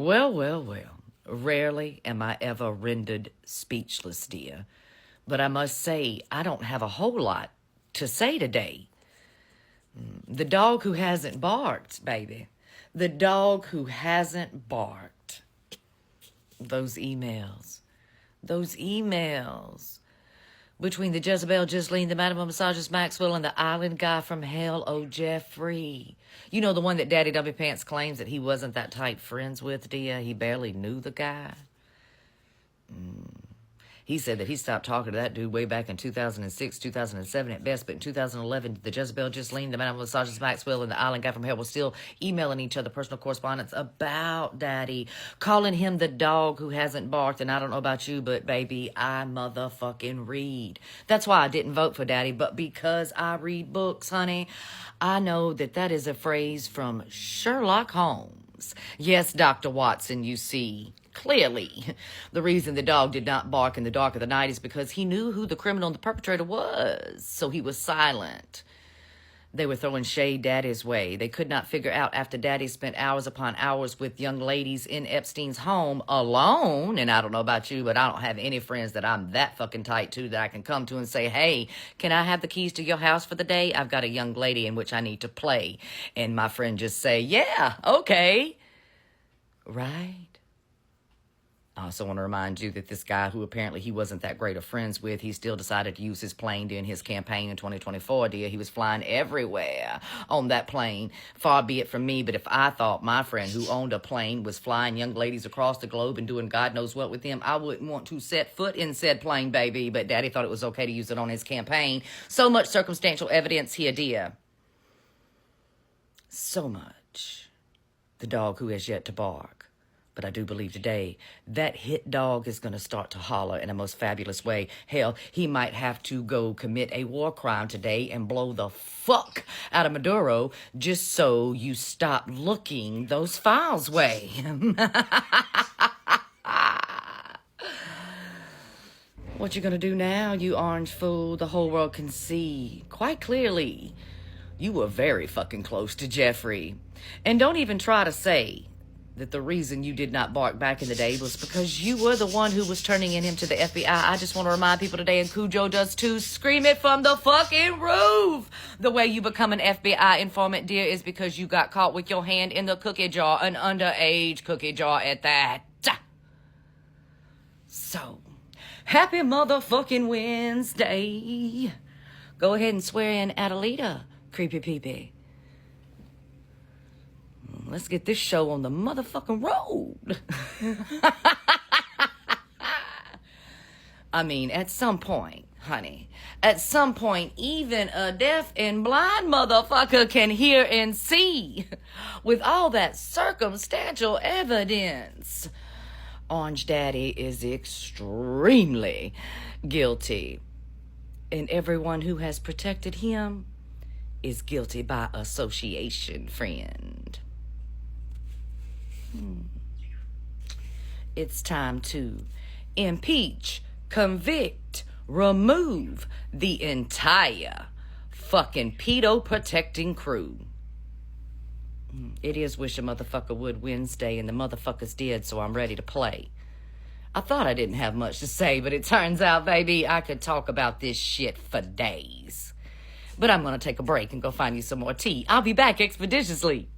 Well, well, well. Rarely am I ever rendered speechless, dear. But I must say, I don't have a whole lot to say today. The dog who hasn't barked, baby. The dog who hasn't barked. Those emails. Those emails. Between the Jezebel, Ghislaine, the Madam of Massages, Maxwell, and the island guy from hell, oh, Jeffrey. You know, the one that Daddy Dumpy Pants claims that he wasn't that tight friends with, dear. He barely knew the guy. He said that he stopped talking to that dude way back in 2006, 2007 at best, but in 2011, the Jezebel, Ghislaine, the Madam of Massages, Maxwell, and the island guy from hell were still emailing each other personal correspondence about Daddy, calling him the dog who hasn't barked. And I don't know about you, but baby, I motherfucking read. That's why I didn't vote for Daddy, but because I read books, honey, I know that that is a phrase from Sherlock Holmes. Yes, Dr. Watson, you see. Clearly, the reason the dog did not bark in the dark of the night is because he knew who the criminal and the perpetrator was, so he was silent. They were throwing shade Daddy's way. They could not figure out after Daddy spent hours upon hours with young ladies in Epstein's home alone, and I don't know about you, but I don't have any friends that I'm that fucking tight to that I can come to and say, hey, can I have the keys to your house for the day? I've got a young lady in which I need to play. And my friend just say, yeah, okay. Right? I also want to remind you that this guy who apparently he wasn't that great of friends with, he still decided to use his plane during his campaign in 2024, dear. He was flying everywhere on that plane. Far be it from me, but if I thought my friend who owned a plane was flying young ladies across the globe and doing God knows what with them, I wouldn't want to set foot in said plane, baby. But Daddy thought it was okay to use it on his campaign. So much circumstantial evidence here, dear. So much. The dog who has yet to bark. But I do believe today that hit dog is going to start to holler in a most fabulous way. Hell, he might have to go commit a war crime today and blow the fuck out of Maduro just so you stop looking those files way. What you going to do now, you orange fool? The whole world can see quite clearly you were very fucking close to Jeffrey. And don't even try to say that the reason you did not bark back in the day was because you were the one who was turning in him to the FBI. I just want to remind people today, and Cujo does too, scream it from the fucking roof. The way you become an FBI informant, dear, is because you got caught with your hand in the cookie jar, an underage cookie jar at that. So, happy motherfucking Wednesday. Go ahead and swear in Adelita, creepy peepee. Let's get this show on the motherfucking road. I mean, at some point, honey, at some point, even a deaf and blind motherfucker can hear and see with all that circumstantial evidence. Orange Daddy is extremely guilty, and everyone who has protected him is guilty by association, friend. It's time to impeach, convict, remove the entire fucking pedo-protecting crew. It is Wish a Motherfucker Would Wednesday, and the motherfucker's dead, so I'm ready to play. I thought I didn't have much to say, but it turns out, baby, I could talk about this shit for days. But I'm going to take a break and go find you some more tea. I'll be back expeditiously.